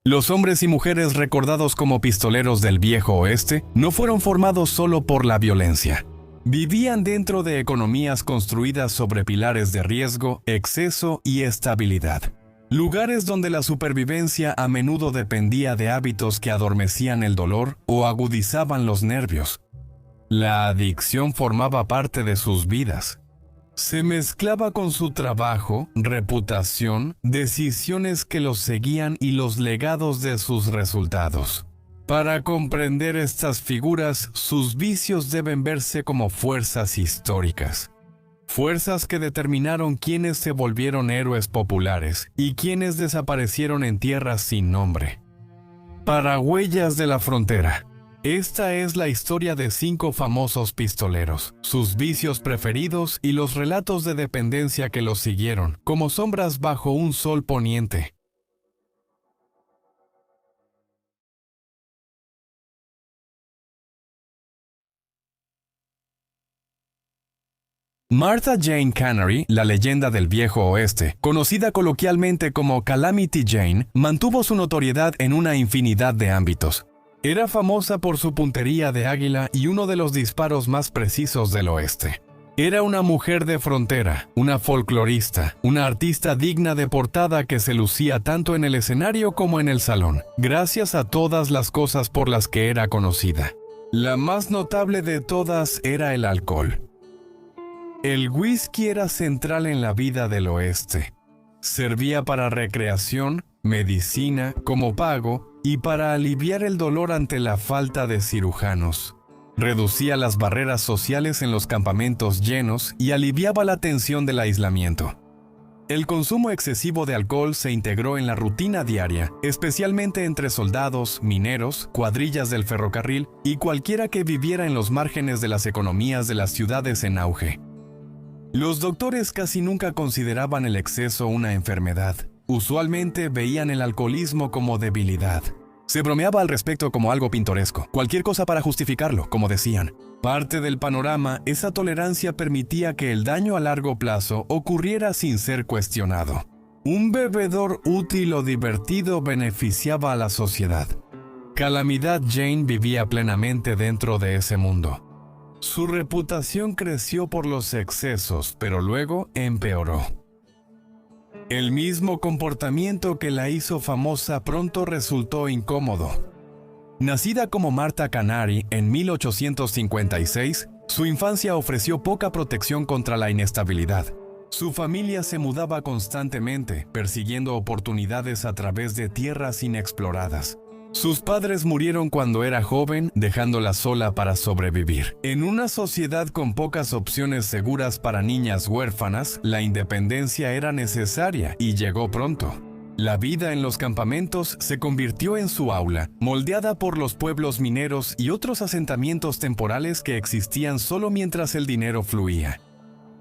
Los hombres y mujeres recordados como pistoleros del Viejo Oeste no fueron formados solo por la violencia. Vivían dentro de economías construidas sobre pilares de riesgo, exceso y estabilidad. Lugares donde la supervivencia a menudo dependía de hábitos que adormecían el dolor o agudizaban los nervios. La adicción formaba parte de sus vidas. Se mezclaba con su trabajo, reputación, decisiones que los seguían y los legados de sus resultados. Para comprender estas figuras, sus vicios deben verse como fuerzas históricas. Fuerzas que determinaron quiénes se volvieron héroes populares y quiénes desaparecieron en tierras sin nombre. Para Huellas de la Frontera. Esta es la historia de 5 famosos pistoleros, sus vicios preferidos y los relatos de dependencia que los siguieron, como sombras bajo un sol poniente. Martha Jane Canary, la leyenda del Viejo Oeste, conocida coloquialmente como Calamity Jane, mantuvo su notoriedad en una infinidad de ámbitos. Era famosa por su puntería de águila y uno de los disparos más precisos del oeste. Era una mujer de frontera, una folclorista, una artista digna de portada que se lucía tanto en el escenario como en el salón, gracias a todas las cosas por las que era conocida. La más notable de todas era el alcohol. El whisky era central en la vida del oeste. Servía para recreación, medicina, como pago y para aliviar el dolor ante la falta de cirujanos. Reducía las barreras sociales en los campamentos llenos y aliviaba la tensión del aislamiento. El consumo excesivo de alcohol se integró en la rutina diaria, especialmente entre soldados, mineros, cuadrillas del ferrocarril y cualquiera que viviera en los márgenes de las economías de las ciudades en auge. Los doctores casi nunca consideraban el exceso una enfermedad. Usualmente veían el alcoholismo como debilidad. Se bromeaba al respecto como algo pintoresco, cualquier cosa para justificarlo, como decían. Parte del panorama, esa tolerancia permitía que el daño a largo plazo ocurriera sin ser cuestionado. Un bebedor útil o divertido beneficiaba a la sociedad. Calamidad Jane vivía plenamente dentro de ese mundo. Su reputación creció por los excesos, pero luego empeoró. El mismo comportamiento que la hizo famosa pronto resultó incómodo. Nacida como Martha Canary en 1856, su infancia ofreció poca protección contra la inestabilidad. Su familia se mudaba constantemente, persiguiendo oportunidades a través de tierras inexploradas. Sus padres murieron cuando era joven, dejándola sola para sobrevivir. En una sociedad con pocas opciones seguras para niñas huérfanas, la independencia era necesaria y llegó pronto. La vida en los campamentos se convirtió en su aula, moldeada por los pueblos mineros y otros asentamientos temporales que existían solo mientras el dinero fluía.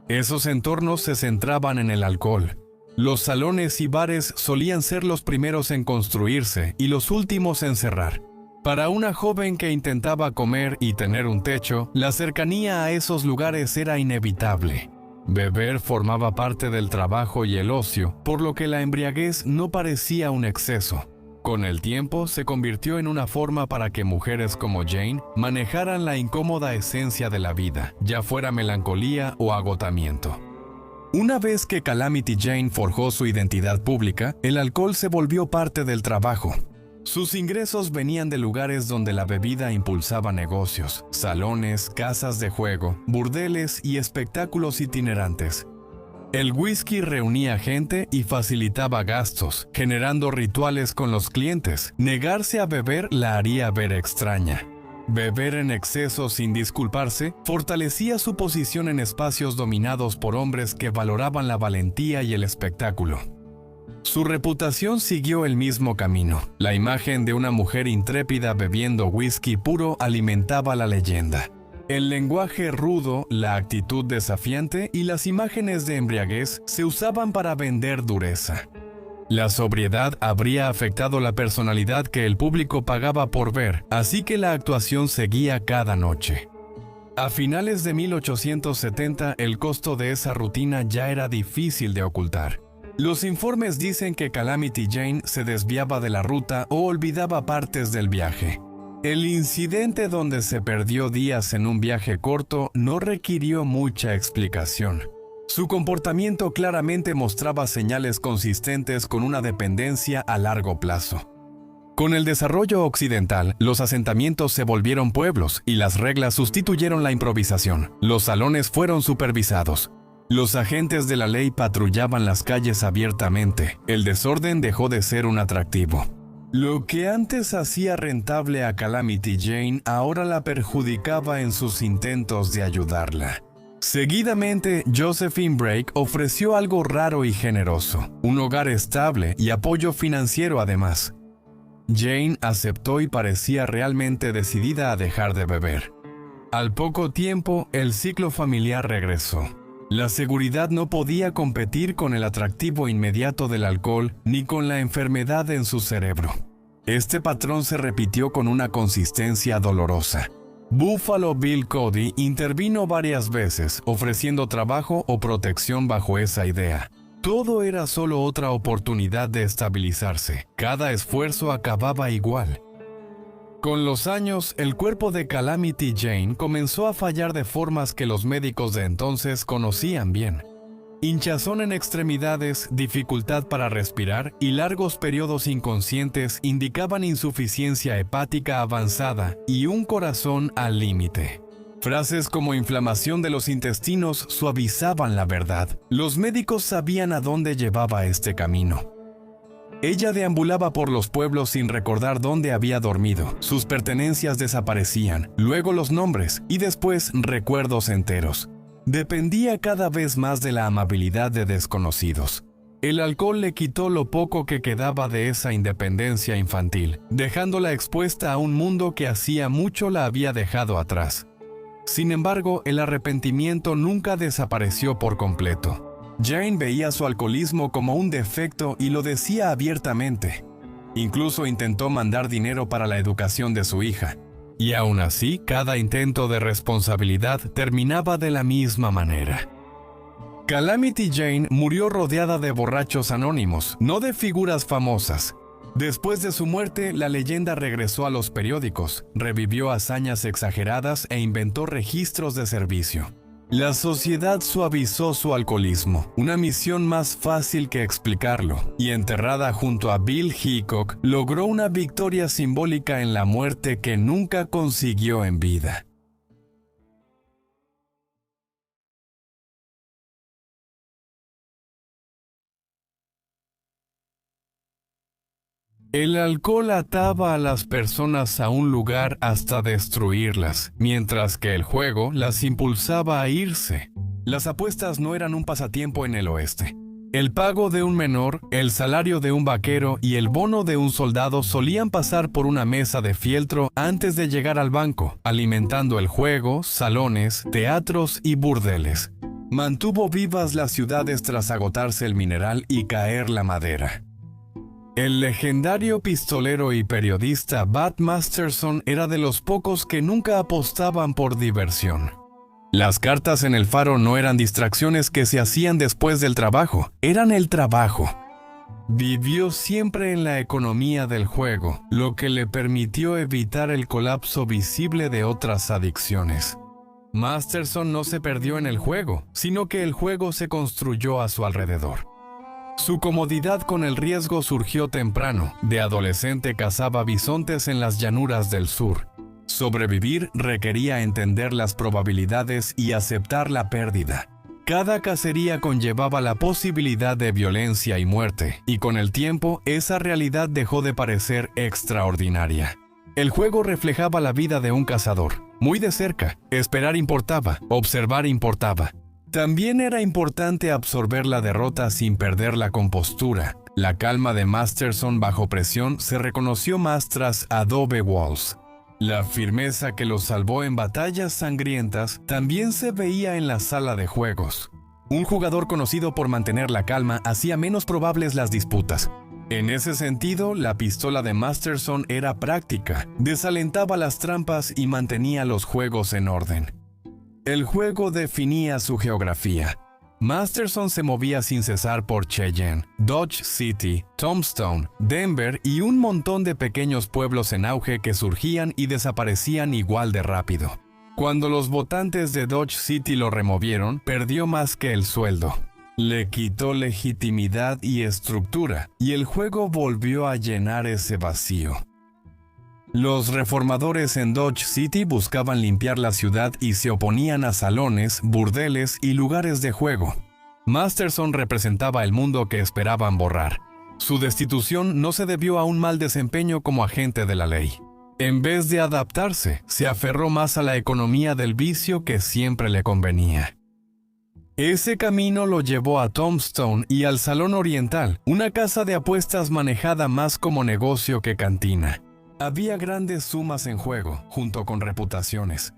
Esos entornos se centraban en el alcohol. Los salones y bares solían ser los primeros en construirse y los últimos en cerrar. Para una joven que intentaba comer y tener un techo, la cercanía a esos lugares era inevitable. Beber formaba parte del trabajo y el ocio, por lo que la embriaguez no parecía un exceso. Con el tiempo se convirtió en una forma para que mujeres como Jane manejaran la incómoda esencia de la vida, ya fuera melancolía o agotamiento. Una vez que Calamity Jane forjó su identidad pública, el alcohol se volvió parte del trabajo. Sus ingresos venían de lugares donde la bebida impulsaba negocios, salones, casas de juego, burdeles y espectáculos itinerantes. El whisky reunía gente y facilitaba gastos, generando rituales con los clientes. Negarse a beber la haría ver extraña. Beber en exceso sin disculparse fortalecía su posición en espacios dominados por hombres que valoraban la valentía y el espectáculo. Su reputación siguió el mismo camino. La imagen de una mujer intrépida bebiendo whisky puro alimentaba la leyenda. El lenguaje rudo, la actitud desafiante y las imágenes de embriaguez se usaban para vender dureza. La sobriedad habría afectado la personalidad que el público pagaba por ver, así que la actuación seguía cada noche. A finales de 1870, el costo de esa rutina ya era difícil de ocultar. Los informes dicen que Calamity Jane se desviaba de la ruta o olvidaba partes del viaje. El incidente donde se perdió días en un viaje corto no requirió mucha explicación. Su comportamiento claramente mostraba señales consistentes con una dependencia a largo plazo. Con el desarrollo occidental, los asentamientos se volvieron pueblos y las reglas sustituyeron la improvisación. Los salones fueron supervisados. Los agentes de la ley patrullaban las calles abiertamente. El desorden dejó de ser un atractivo. Lo que antes hacía rentable a Calamity Jane ahora la perjudicaba en sus intentos de ayudarla. Seguidamente, Josephine Brake ofreció algo raro y generoso, un hogar estable y apoyo financiero además. Jane aceptó y parecía realmente decidida a dejar de beber. Al poco tiempo, el ciclo familiar regresó. La seguridad no podía competir con el atractivo inmediato del alcohol ni con la enfermedad en su cerebro. Este patrón se repitió con una consistencia dolorosa. Buffalo Bill Cody intervino varias veces, ofreciendo trabajo o protección bajo esa idea. Todo era solo otra oportunidad de estabilizarse. Cada esfuerzo acababa igual. Con los años, el cuerpo de Calamity Jane comenzó a fallar de formas que los médicos de entonces conocían bien. Hinchazón en extremidades, dificultad para respirar y largos periodos inconscientes indicaban insuficiencia hepática avanzada y un corazón al límite. Frases como inflamación de los intestinos suavizaban la verdad. Los médicos sabían a dónde llevaba este camino. Ella deambulaba por los pueblos sin recordar dónde había dormido. Sus pertenencias desaparecían, luego los nombres y después recuerdos enteros. Dependía cada vez más de la amabilidad de desconocidos. El alcohol le quitó lo poco que quedaba de esa independencia infantil, dejándola expuesta a un mundo que hacía mucho la había dejado atrás. Sin embargo, el arrepentimiento nunca desapareció por completo. Jane veía su alcoholismo como un defecto y lo decía abiertamente. Incluso intentó mandar dinero para la educación de su hija. Y aún así, cada intento de responsabilidad terminaba de la misma manera. Calamity Jane murió rodeada de borrachos anónimos, no de figuras famosas. Después de su muerte, la leyenda regresó a los periódicos, revivió hazañas exageradas e inventó registros de servicio. La sociedad suavizó su alcoholismo, una misión más fácil que explicarlo, y enterrada junto a Bill Hickok, logró una victoria simbólica en la muerte que nunca consiguió en vida. El alcohol ataba a las personas a un lugar hasta destruirlas, mientras que el juego las impulsaba a irse. Las apuestas no eran un pasatiempo en el oeste. El pago de un menor, el salario de un vaquero y el bono de un soldado solían pasar por una mesa de fieltro antes de llegar al banco, alimentando el juego, salones, teatros y burdeles. Mantuvo vivas las ciudades tras agotarse el mineral y caer la madera. El legendario pistolero y periodista Bud Masterson era de los pocos que nunca apostaban por diversión. Las cartas en el faro no eran distracciones que se hacían después del trabajo, eran el trabajo. Vivió siempre en la economía del juego, lo que le permitió evitar el colapso visible de otras adicciones. Masterson no se perdió en el juego, sino que el juego se construyó a su alrededor. Su comodidad con el riesgo surgió temprano. De adolescente cazaba bisontes en las llanuras del sur. Sobrevivir requería entender las probabilidades y aceptar la pérdida. Cada cacería conllevaba la posibilidad de violencia y muerte, y con el tiempo esa realidad dejó de parecer extraordinaria. El juego reflejaba la vida de un cazador, muy de cerca. Esperar importaba, observar importaba. También era importante absorber la derrota sin perder la compostura. La calma de Masterson bajo presión se reconoció más tras Adobe Walls. La firmeza que lo salvó en batallas sangrientas también se veía en la sala de juegos. Un jugador conocido por mantener la calma hacía menos probables las disputas. En ese sentido, la pistola de Masterson era práctica, desalentaba las trampas y mantenía los juegos en orden. El juego definía su geografía. Masterson se movía sin cesar por Cheyenne, Dodge City, Tombstone, Denver y un montón de pequeños pueblos en auge que surgían y desaparecían igual de rápido. Cuando los votantes de Dodge City lo removieron, perdió más que el sueldo. Le quitó legitimidad y estructura, y el juego volvió a llenar ese vacío. Los reformadores en Dodge City buscaban limpiar la ciudad y se oponían a salones, burdeles y lugares de juego. Masterson representaba el mundo que esperaban borrar. Su destitución no se debió a un mal desempeño como agente de la ley. En vez de adaptarse, se aferró más a la economía del vicio que siempre le convenía. Ese camino lo llevó a Tombstone y al Salón Oriental, una casa de apuestas manejada más como negocio que cantina. Había grandes sumas en juego, junto con reputaciones.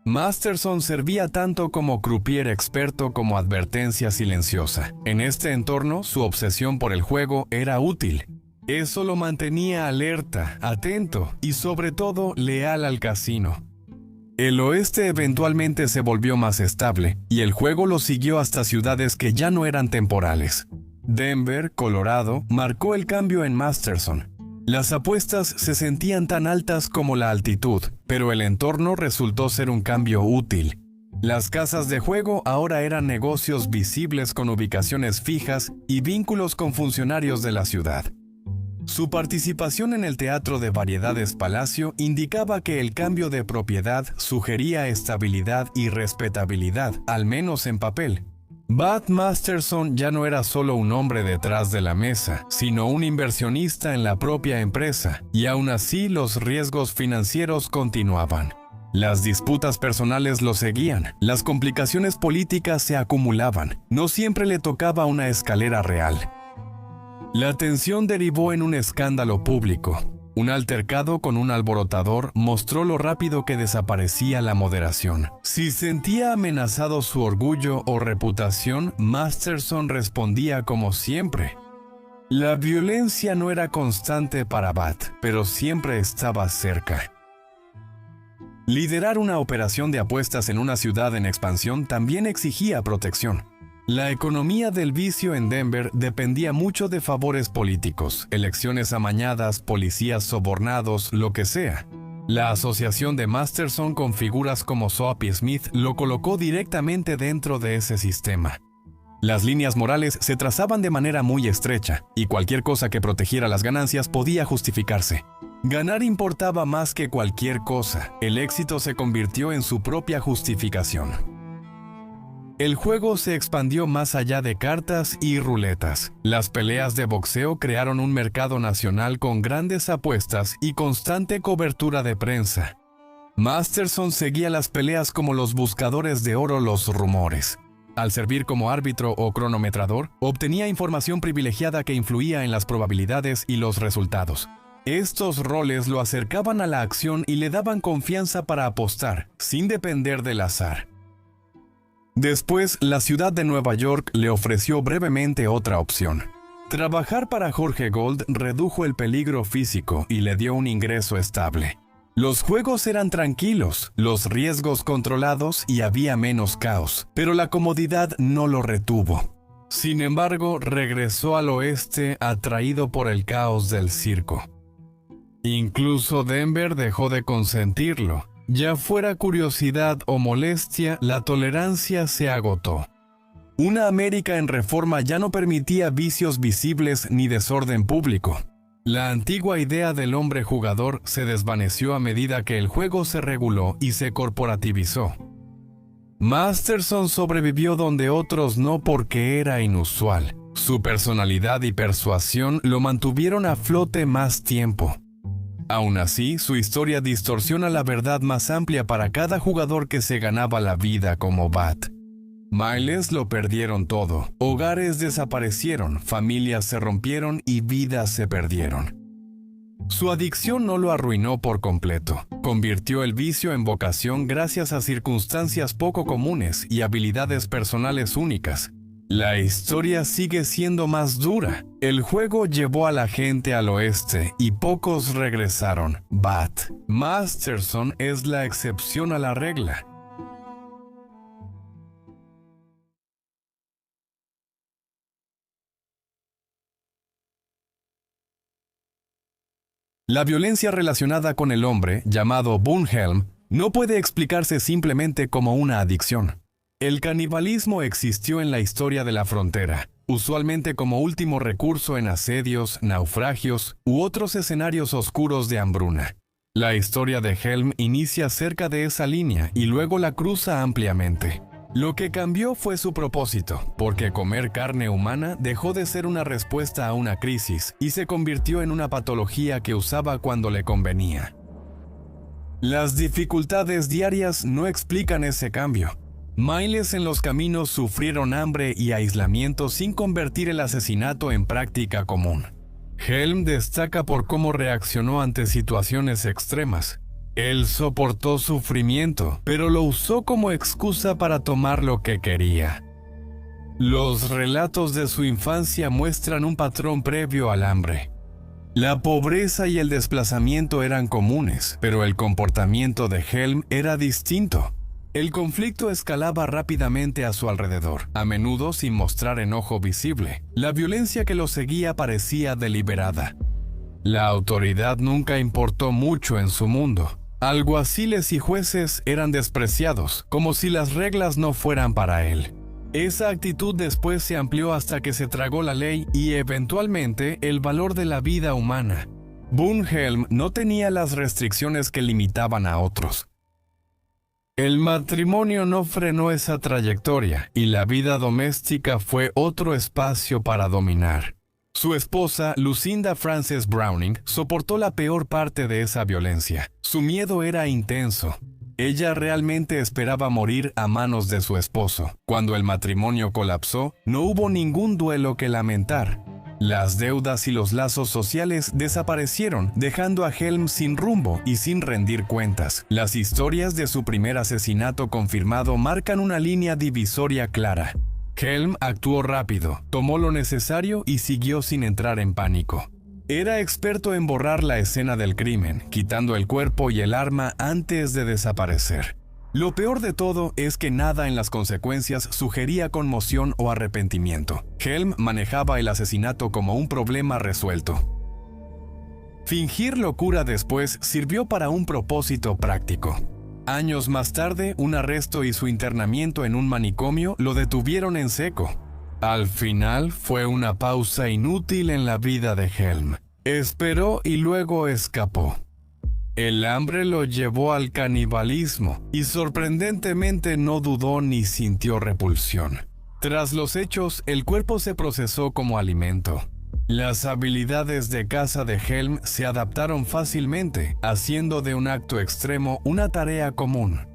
Masterson servía tanto como croupier experto como advertencia silenciosa. En este entorno, su obsesión por el juego era útil. Eso lo mantenía alerta, atento y sobre todo leal al casino. El oeste eventualmente se volvió más estable y el juego lo siguió hasta ciudades que ya no eran temporales. Denver, Colorado, marcó el cambio en Masterson. Las apuestas se sentían tan altas como la altitud, pero el entorno resultó ser un cambio útil. Las casas de juego ahora eran negocios visibles con ubicaciones fijas y vínculos con funcionarios de la ciudad. Su participación en el Teatro de Variedades Palacio indicaba que el cambio de propiedad sugería estabilidad y respetabilidad, al menos en papel. Bud Masterson ya no era solo un hombre detrás de la mesa, sino un inversionista en la propia empresa, y aún así los riesgos financieros continuaban. Las disputas personales lo seguían, las complicaciones políticas se acumulaban, no siempre le tocaba una escalera real. La tensión derivó en un escándalo público. Un altercado con un alborotador mostró lo rápido que desaparecía la moderación. Si sentía amenazado su orgullo o reputación, Masterson respondía como siempre. La violencia no era constante para Bat, pero siempre estaba cerca. Liderar una operación de apuestas en una ciudad en expansión también exigía protección. La economía del vicio en Denver dependía mucho de favores políticos, elecciones amañadas, policías sobornados, lo que sea. La asociación de Masterson con figuras como Soapy Smith lo colocó directamente dentro de ese sistema. Las líneas morales se trazaban de manera muy estrecha, y cualquier cosa que protegiera las ganancias podía justificarse. Ganar importaba más que cualquier cosa. El éxito se convirtió en su propia justificación. El juego se expandió más allá de cartas y ruletas. Las peleas de boxeo crearon un mercado nacional con grandes apuestas y constante cobertura de prensa. Masterson seguía las peleas como los buscadores de oro los rumores. Al servir como árbitro o cronometrador, obtenía información privilegiada que influía en las probabilidades y los resultados. Estos roles lo acercaban a la acción y le daban confianza para apostar, sin depender del azar. Después, la ciudad de Nueva York le ofreció brevemente otra opción. Trabajar para Jorge Gold redujo el peligro físico y le dio un ingreso estable. Los juegos eran tranquilos, los riesgos controlados y había menos caos, pero la comodidad no lo retuvo. Sin embargo, regresó al oeste atraído por el caos del circo. Incluso Denver dejó de consentirlo. Ya fuera curiosidad o molestia, la tolerancia se agotó. Una América en reforma ya no permitía vicios visibles ni desorden público. La antigua idea del hombre jugador se desvaneció a medida que el juego se reguló y se corporativizó. Masterson sobrevivió donde otros no porque era inusual. Su personalidad y persuasión lo mantuvieron a flote más tiempo. Aún así, su historia distorsiona la verdad más amplia para cada jugador que se ganaba la vida como Bat. Miles lo perdieron todo, hogares desaparecieron, familias se rompieron y vidas se perdieron. Su adicción no lo arruinó por completo, convirtió el vicio en vocación gracias a circunstancias poco comunes y habilidades personales únicas. La historia sigue siendo más dura. El juego llevó a la gente al oeste y pocos regresaron. Bat Masterson es la excepción a la regla. La violencia relacionada con el hombre, llamado Bornholm, no puede explicarse simplemente como una adicción. El canibalismo existió en la historia de la frontera, usualmente como último recurso en asedios, naufragios u otros escenarios oscuros de hambruna. La historia de Helm inicia cerca de esa línea y luego la cruza ampliamente. Lo que cambió fue su propósito, porque comer carne humana dejó de ser una respuesta a una crisis y se convirtió en una patología que usaba cuando le convenía. Las dificultades diarias no explican ese cambio. Miles en los caminos sufrieron hambre y aislamiento sin convertir el asesinato en práctica común. Helm destaca por cómo reaccionó ante situaciones extremas. Él soportó sufrimiento, pero lo usó como excusa para tomar lo que quería. Los relatos de su infancia muestran un patrón previo al hambre. La pobreza y el desplazamiento eran comunes, pero el comportamiento de Helm era distinto. El conflicto escalaba rápidamente a su alrededor, a menudo sin mostrar enojo visible. La violencia que lo seguía parecía deliberada. La autoridad nunca importó mucho en su mundo. Alguaciles y jueces eran despreciados, como si las reglas no fueran para él. Esa actitud después se amplió hasta que se tragó la ley y eventualmente el valor de la vida humana. Bornholm no tenía las restricciones que limitaban a otros. El matrimonio no frenó esa trayectoria y la vida doméstica fue otro espacio para dominar. Su esposa, Lucinda Frances Browning, soportó la peor parte de esa violencia. Su miedo era intenso. Ella realmente esperaba morir a manos de su esposo. Cuando el matrimonio colapsó, no hubo ningún duelo que lamentar. Las deudas y los lazos sociales desaparecieron, dejando a Helm sin rumbo y sin rendir cuentas. Las historias de su primer asesinato confirmado marcan una línea divisoria clara. Helm actuó rápido, tomó lo necesario y siguió sin entrar en pánico. Era experto en borrar la escena del crimen, quitando el cuerpo y el arma antes de desaparecer. Lo peor de todo es que nada en las consecuencias sugería conmoción o arrepentimiento. Helm manejaba el asesinato como un problema resuelto. Fingir locura después sirvió para un propósito práctico. Años más tarde, un arresto y su internamiento en un manicomio lo detuvieron en seco. Al final, fue una pausa inútil en la vida de Helm. Esperó y luego escapó. El hambre lo llevó al canibalismo y sorprendentemente no dudó ni sintió repulsión. Tras los hechos, el cuerpo se procesó como alimento. Las habilidades de caza de Helm se adaptaron fácilmente, haciendo de un acto extremo una tarea común.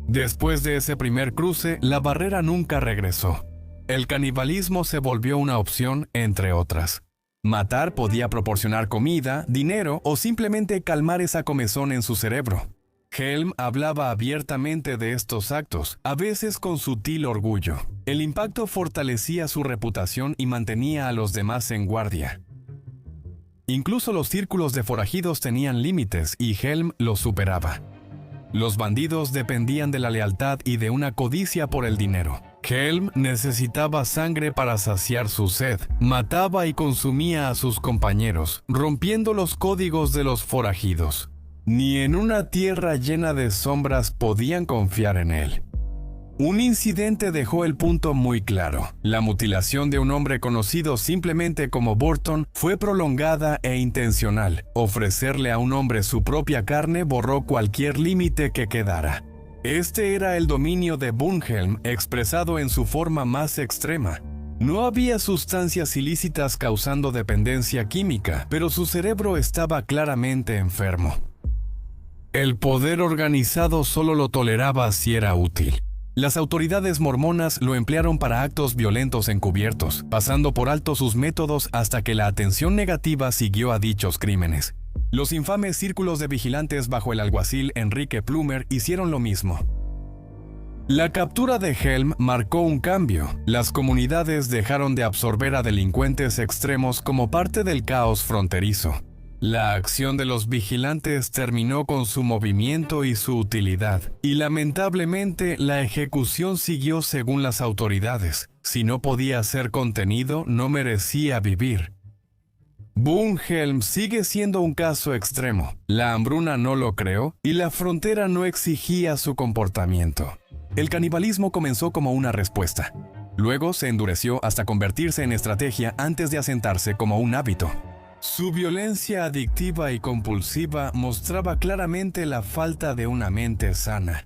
Después de ese primer cruce, la barrera nunca regresó. El canibalismo se volvió una opción entre otras. Matar podía proporcionar comida, dinero o simplemente calmar esa comezón en su cerebro. Helm hablaba abiertamente de estos actos, a veces con sutil orgullo. El impacto fortalecía su reputación y mantenía a los demás en guardia. Incluso los círculos de forajidos tenían límites y Helm los superaba. Los bandidos dependían de la lealtad y de una codicia por el dinero. Helm necesitaba sangre para saciar su sed. Mataba y consumía a sus compañeros, rompiendo los códigos de los forajidos. Ni en una tierra llena de sombras podían confiar en él. Un incidente dejó el punto muy claro. La mutilación de un hombre conocido simplemente como Burton fue prolongada e intencional. Ofrecerle a un hombre su propia carne borró cualquier límite que quedara. Este era el dominio de Bornholm expresado en su forma más extrema. No había sustancias ilícitas causando dependencia química, pero su cerebro estaba claramente enfermo. El poder organizado solo lo toleraba si era útil. Las autoridades mormonas lo emplearon para actos violentos encubiertos, pasando por alto sus métodos hasta que la atención negativa siguió a dichos crímenes. Los infames círculos de vigilantes bajo el alguacil Enrique Plumer hicieron lo mismo. La captura de Helm marcó un cambio. Las comunidades dejaron de absorber a delincuentes extremos como parte del caos fronterizo. La acción de los vigilantes terminó con su movimiento y su utilidad, y lamentablemente la ejecución siguió según las autoridades. Si no podía ser contenido, no merecía vivir. Boone-Helm sigue siendo un caso extremo. La hambruna no lo creó y la frontera no exigía su comportamiento. El canibalismo comenzó como una respuesta. Luego se endureció hasta convertirse en estrategia antes de asentarse como un hábito. Su violencia adictiva y compulsiva mostraba claramente la falta de una mente sana.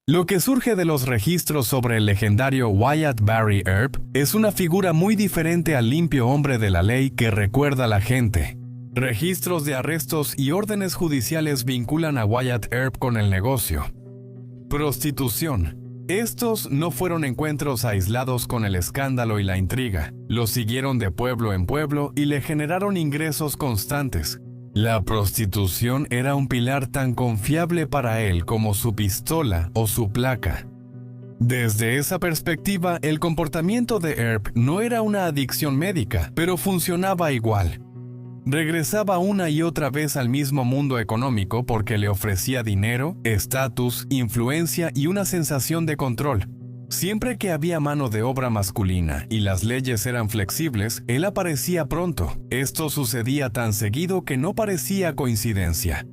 Lo que surge de los registros sobre el legendario Wyatt Barry Earp es una figura muy diferente al limpio hombre de la ley que recuerda la gente. Registros de arrestos y órdenes judiciales vinculan a Wyatt Earp con el negocio. Prostitución. Estos no fueron encuentros aislados con el escándalo y la intriga. Lo siguieron de pueblo en pueblo y le generaron ingresos constantes. La prostitución era un pilar tan confiable para él como su pistola o su placa. Desde esa perspectiva, el comportamiento de Earp no era una adicción médica, pero funcionaba igual. Regresaba una y otra vez al mismo mundo económico porque le ofrecía dinero, estatus, influencia y una sensación de control. Siempre que había mano de obra masculina y las leyes eran flexibles, él aparecía pronto. Esto sucedía tan seguido que no parecía coincidencia.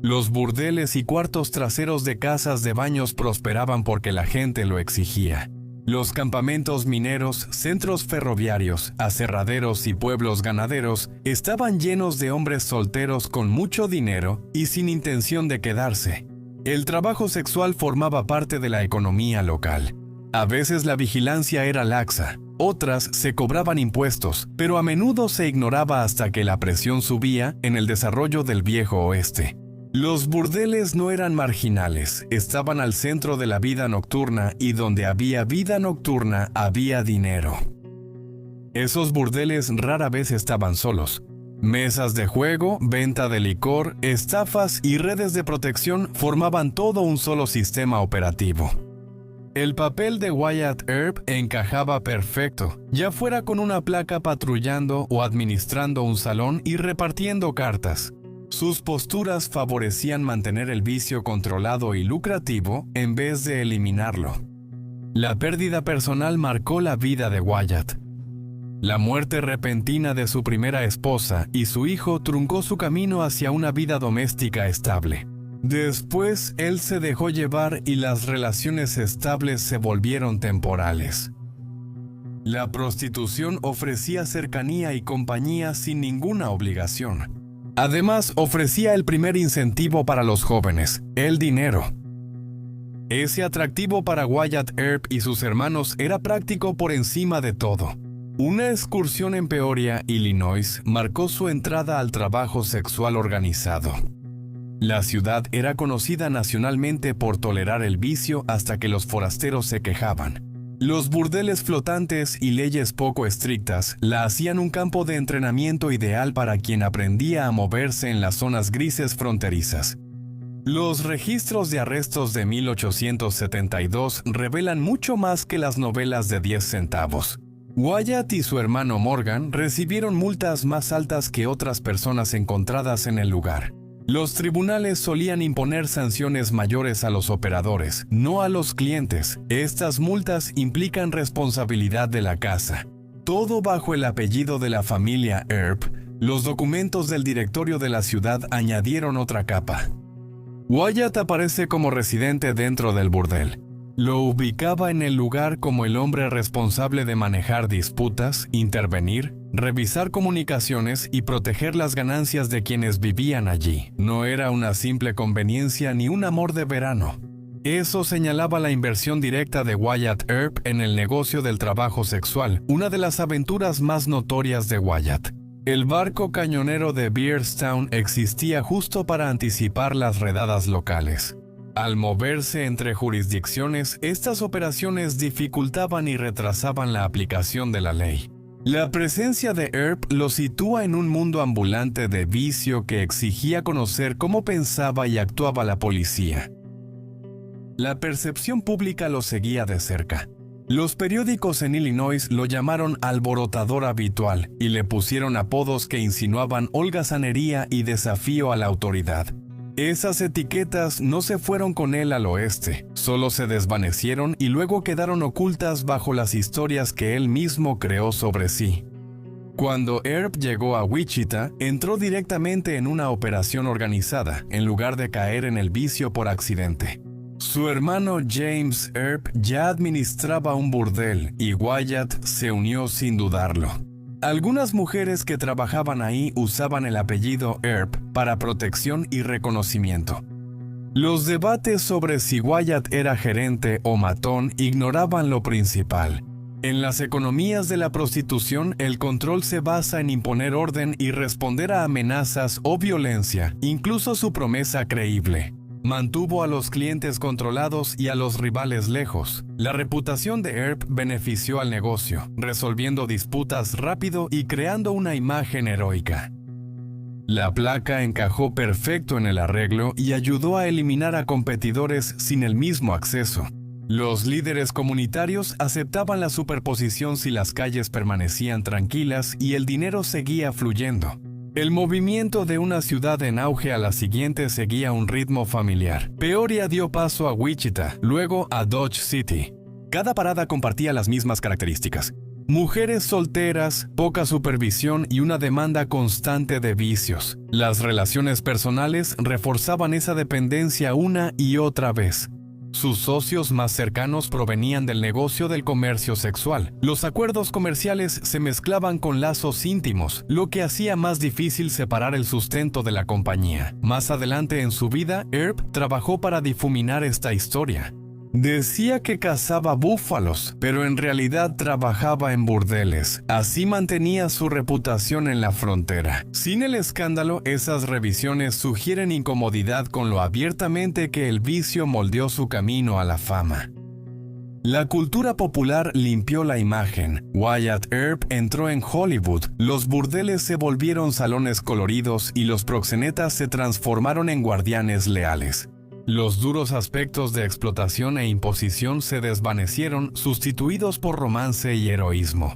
Los burdeles y cuartos traseros de casas de baños prosperaban porque la gente lo exigía. Los campamentos mineros, centros ferroviarios, aserraderos y pueblos ganaderos estaban llenos de hombres solteros con mucho dinero y sin intención de quedarse. El trabajo sexual formaba parte de la economía local. A veces la vigilancia era laxa, otras se cobraban impuestos, pero a menudo se ignoraba hasta que la presión subía en el desarrollo del viejo oeste. Los burdeles no eran marginales, estaban al centro de la vida nocturna y donde había vida nocturna había dinero. Esos burdeles rara vez estaban solos. Mesas de juego, venta de licor, estafas y redes de protección formaban todo un solo sistema operativo. El papel de Wyatt Earp encajaba perfecto, ya fuera con una placa patrullando o administrando un salón y repartiendo cartas. Sus posturas favorecían mantener el vicio controlado y lucrativo en vez de eliminarlo. La pérdida personal marcó la vida de Wyatt. La muerte repentina de su primera esposa y su hijo truncó su camino hacia una vida doméstica estable. Después, él se dejó llevar y las relaciones estables se volvieron temporales. La prostitución ofrecía cercanía y compañía sin ninguna obligación. Además, ofrecía el primer incentivo para los jóvenes, el dinero. Ese atractivo para Wyatt Earp y sus hermanos era práctico por encima de todo. Una excursión en Peoria, Illinois, marcó su entrada al trabajo sexual organizado. La ciudad era conocida nacionalmente por tolerar el vicio hasta que los forasteros se quejaban. Los burdeles flotantes y leyes poco estrictas la hacían un campo de entrenamiento ideal para quien aprendía a moverse en las zonas grises fronterizas. Los registros de arrestos de 1872 revelan mucho más que las novelas de 10 centavos. Wyatt y su hermano Morgan recibieron multas más altas que otras personas encontradas en el lugar. Los tribunales solían imponer sanciones mayores a los operadores, no a los clientes. Estas multas implican responsabilidad de la casa. Todo bajo el apellido de la familia Earp, los documentos del directorio de la ciudad añadieron otra capa. Wyatt aparece como residente dentro del burdel. Lo ubicaba en el lugar como el hombre responsable de manejar disputas, intervenir, revisar comunicaciones y proteger las ganancias de quienes vivían allí. No era una simple conveniencia ni un amor de verano. Eso señalaba la inversión directa de Wyatt Earp en el negocio del trabajo sexual, una de las aventuras más notorias de Wyatt. El barco cañonero de Beardstown existía justo para anticipar las redadas locales. Al moverse entre jurisdicciones, estas operaciones dificultaban y retrasaban la aplicación de la ley. La presencia de Earp lo sitúa en un mundo ambulante de vicio que exigía conocer cómo pensaba y actuaba la policía. La percepción pública lo seguía de cerca. Los periódicos en Illinois lo llamaron alborotador habitual y le pusieron apodos que insinuaban holgazanería y desafío a la autoridad. Esas etiquetas no se fueron con él al oeste, solo se desvanecieron y luego quedaron ocultas bajo las historias que él mismo creó sobre sí. Cuando Earp llegó a Wichita, entró directamente en una operación organizada, en lugar de caer en el vicio por accidente. Su hermano James Earp ya administraba un burdel y Wyatt se unió sin dudarlo. Algunas mujeres que trabajaban ahí usaban el apellido Earp para protección y reconocimiento. Los debates sobre si Wyatt era gerente o matón ignoraban lo principal. En las economías de la prostitución, el control se basa en imponer orden y responder a amenazas o violencia, incluso su promesa creíble. Mantuvo a los clientes controlados y a los rivales lejos. La reputación de Earp benefició al negocio, resolviendo disputas rápido y creando una imagen heroica. La placa encajó perfecto en el arreglo y ayudó a eliminar a competidores sin el mismo acceso. Los líderes comunitarios aceptaban la superposición si las calles permanecían tranquilas y el dinero seguía fluyendo. El movimiento de una ciudad en auge a la siguiente seguía un ritmo familiar. Peoria dio paso a Wichita, luego a Dodge City. Cada parada compartía las mismas características. Mujeres solteras, poca supervisión y una demanda constante de vicios. Las relaciones personales reforzaban esa dependencia una y otra vez. Sus socios más cercanos provenían del negocio del comercio sexual. Los acuerdos comerciales se mezclaban con lazos íntimos, lo que hacía más difícil separar el sustento de la compañía. Más adelante en su vida, Earp trabajó para difuminar esta historia. Decía que cazaba búfalos, pero en realidad trabajaba en burdeles. Así mantenía su reputación en la frontera. Sin el escándalo, esas revisiones sugieren incomodidad con lo abiertamente que el vicio moldeó su camino a la fama. La cultura popular limpió la imagen. Wyatt Earp entró en Hollywood. Los burdeles se volvieron salones coloridos y los proxenetas se transformaron en guardianes leales. Los duros aspectos de explotación e imposición se desvanecieron, sustituidos por romance y heroísmo.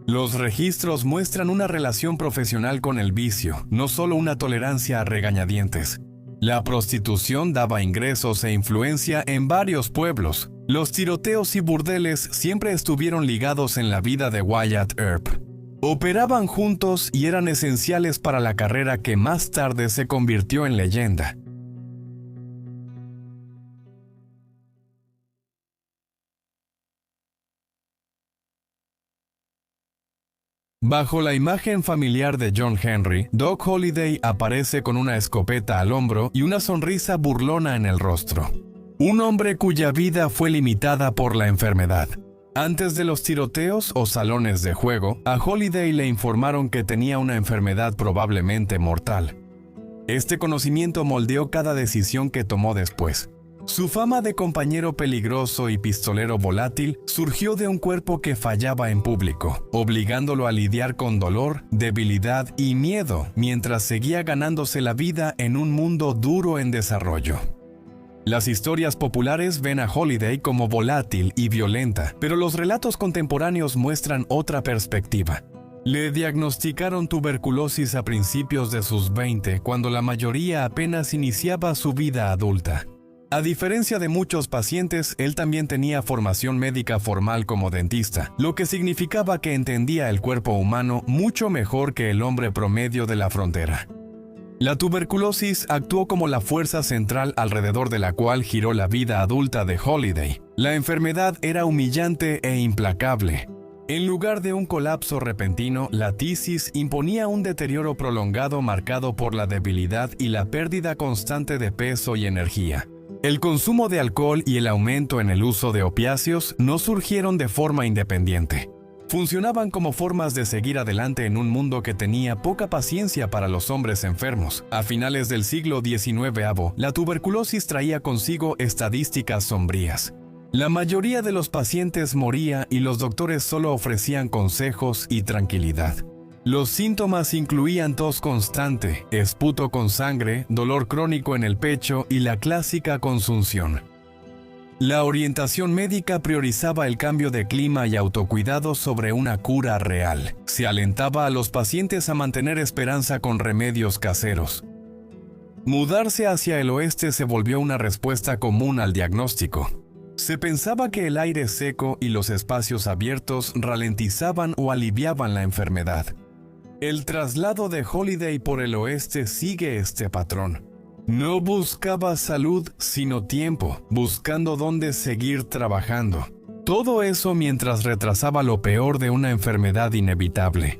Los registros muestran una relación profesional con el vicio, no solo una tolerancia a regañadientes. La prostitución daba ingresos e influencia en varios pueblos. Los tiroteos y burdeles siempre estuvieron ligados en la vida de Wyatt Earp. Operaban juntos y eran esenciales para la carrera que más tarde se convirtió en leyenda. Bajo la imagen familiar de John Henry, Doc Holliday aparece con una escopeta al hombro y una sonrisa burlona en el rostro. Un hombre cuya vida fue limitada por la enfermedad. Antes de los tiroteos o salones de juego, a Holliday le informaron que tenía una enfermedad probablemente mortal. Este conocimiento moldeó cada decisión que tomó después. Su fama de compañero peligroso y pistolero volátil surgió de un cuerpo que fallaba en público, obligándolo a lidiar con dolor, debilidad y miedo mientras seguía ganándose la vida en un mundo duro en desarrollo. Las historias populares ven a Holliday como volátil y violenta, pero los relatos contemporáneos muestran otra perspectiva. Le diagnosticaron tuberculosis a principios de sus 20, cuando la mayoría apenas iniciaba su vida adulta. A diferencia de muchos pacientes, él también tenía formación médica formal como dentista, lo que significaba que entendía el cuerpo humano mucho mejor que el hombre promedio de la frontera. La tuberculosis actuó como la fuerza central alrededor de la cual giró la vida adulta de Holliday. La enfermedad era humillante e implacable. En lugar de un colapso repentino, la tisis imponía un deterioro prolongado marcado por la debilidad y la pérdida constante de peso y energía. El consumo de alcohol y el aumento en el uso de opiáceos no surgieron de forma independiente. Funcionaban como formas de seguir adelante en un mundo que tenía poca paciencia para los hombres enfermos. A finales del siglo XIX, la tuberculosis traía consigo estadísticas sombrías. La mayoría de los pacientes moría y los doctores solo ofrecían consejos y tranquilidad. Los síntomas incluían tos constante, esputo con sangre, dolor crónico en el pecho y la clásica consunción. La orientación médica priorizaba el cambio de clima y autocuidado sobre una cura real. Se alentaba a los pacientes a mantener esperanza con remedios caseros. Mudarse hacia el oeste se volvió una respuesta común al diagnóstico. Se pensaba que el aire seco y los espacios abiertos ralentizaban o aliviaban la enfermedad. El traslado de Holiday por el oeste sigue este patrón. No buscaba salud, sino tiempo, buscando dónde seguir trabajando. Todo eso mientras retrasaba lo peor de una enfermedad inevitable.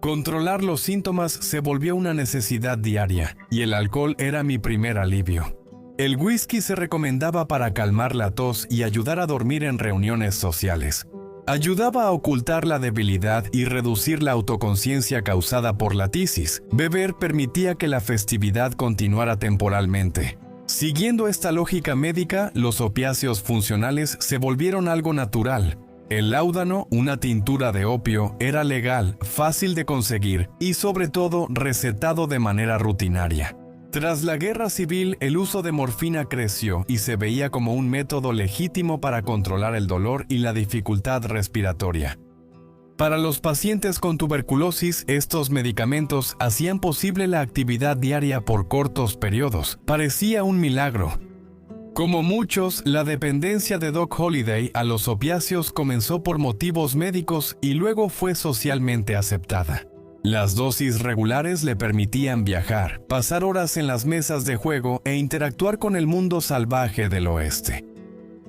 Controlar los síntomas se volvió una necesidad diaria, y el alcohol era mi primer alivio. El whisky se recomendaba para calmar la tos y ayudar a dormir en reuniones sociales. Ayudaba a ocultar la debilidad y reducir la autoconciencia causada por la tisis. Beber permitía que la festividad continuara temporalmente. Siguiendo esta lógica médica, los opiáceos funcionales se volvieron algo natural. El láudano, una tintura de opio, era legal, fácil de conseguir y sobre todo recetado de manera rutinaria. Tras la guerra civil, el uso de morfina creció y se veía como un método legítimo para controlar el dolor y la dificultad respiratoria. Para los pacientes con tuberculosis, estos medicamentos hacían posible la actividad diaria por cortos periodos. Parecía un milagro. Como muchos, la dependencia de Doc Holliday a los opiáceos comenzó por motivos médicos y luego fue socialmente aceptada. Las dosis regulares le permitían viajar, pasar horas en las mesas de juego e interactuar con el mundo salvaje del oeste.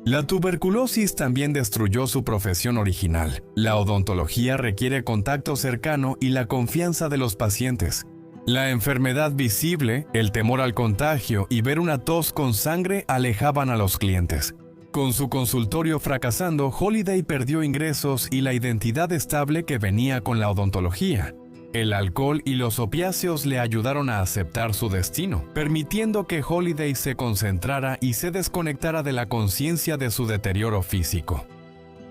La tuberculosis también destruyó su profesión original. La odontología requiere contacto cercano y la confianza de los pacientes. La enfermedad visible, el temor al contagio y ver una tos con sangre alejaban a los clientes. Con su consultorio fracasando, Holiday perdió ingresos y la identidad estable que venía con la odontología. El alcohol y los opiáceos le ayudaron a aceptar su destino, permitiendo que Holiday se concentrara y se desconectara de la conciencia de su deterioro físico.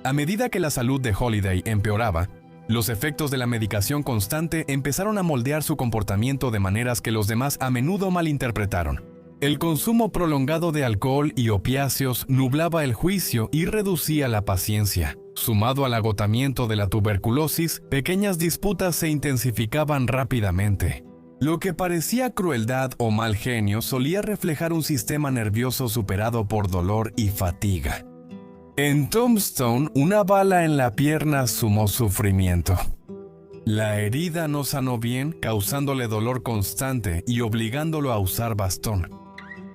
A medida que la salud de Holiday empeoraba, los efectos de la medicación constante empezaron a moldear su comportamiento de maneras que los demás a menudo malinterpretaron. El consumo prolongado de alcohol y opiáceos nublaba el juicio y reducía la paciencia. Sumado al agotamiento de la tuberculosis, pequeñas disputas se intensificaban rápidamente. Lo que parecía crueldad o mal genio solía reflejar un sistema nervioso superado por dolor y fatiga. En Tombstone, una bala en la pierna sumó sufrimiento. La herida no sanó bien, causándole dolor constante y obligándolo a usar bastón.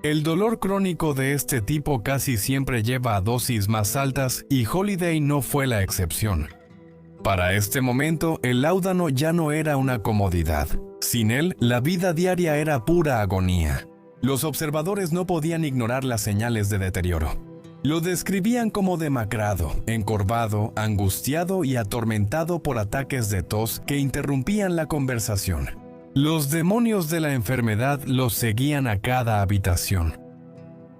El dolor crónico de este tipo casi siempre lleva a dosis más altas y Holiday no fue la excepción. Para este momento, el láudano ya no era una comodidad. Sin él, la vida diaria era pura agonía. Los observadores no podían ignorar las señales de deterioro. Lo describían como demacrado, encorvado, angustiado y atormentado por ataques de tos que interrumpían la conversación. Los demonios de la enfermedad los seguían a cada habitación.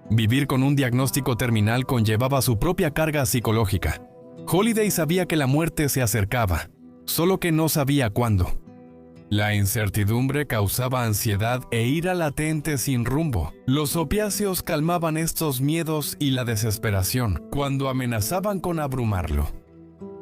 Vivir con un diagnóstico terminal conllevaba su propia carga psicológica. Holiday sabía que la muerte se acercaba, solo que no sabía cuándo. La incertidumbre causaba ansiedad e ira latente sin rumbo. Los opiáceos calmaban estos miedos y la desesperación cuando amenazaban con abrumarlo.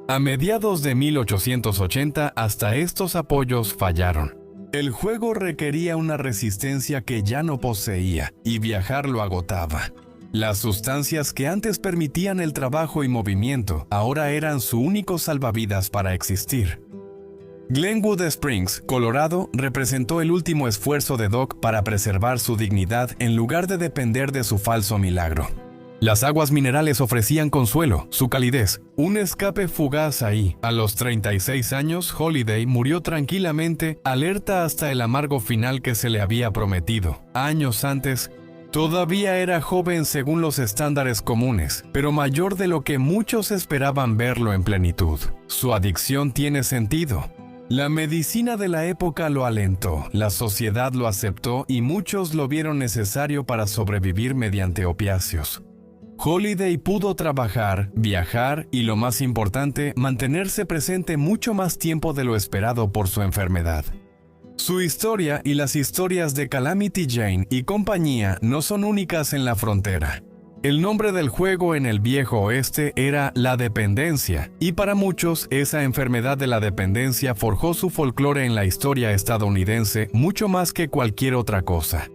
A mediados de 1880, hasta estos apoyos fallaron. El juego requería una resistencia que ya no poseía, y viajar lo agotaba. Las sustancias que antes permitían el trabajo y movimiento, ahora eran su único salvavidas para existir. Glenwood Springs, Colorado, representó el último esfuerzo de Doc para preservar su dignidad en lugar de depender de su falso milagro. Las aguas minerales ofrecían consuelo, su calidez, un escape fugaz ahí. A los 36 años, Holiday murió tranquilamente, alerta hasta el amargo final que se le había prometido. Años antes, todavía era joven según los estándares comunes, pero mayor de lo que muchos esperaban verlo en plenitud. Su adicción tiene sentido. La medicina de la época lo alentó, la sociedad lo aceptó y muchos lo vieron necesario para sobrevivir mediante opiáceos. Holiday pudo trabajar, viajar y, lo más importante, mantenerse presente mucho más tiempo de lo esperado por su enfermedad. Su historia y las historias de Calamity Jane y compañía no son únicas en la frontera. El nombre del juego en el viejo oeste era la dependencia, y para muchos esa enfermedad de la dependencia forjó su folclore en la historia estadounidense mucho más que cualquier otra cosa.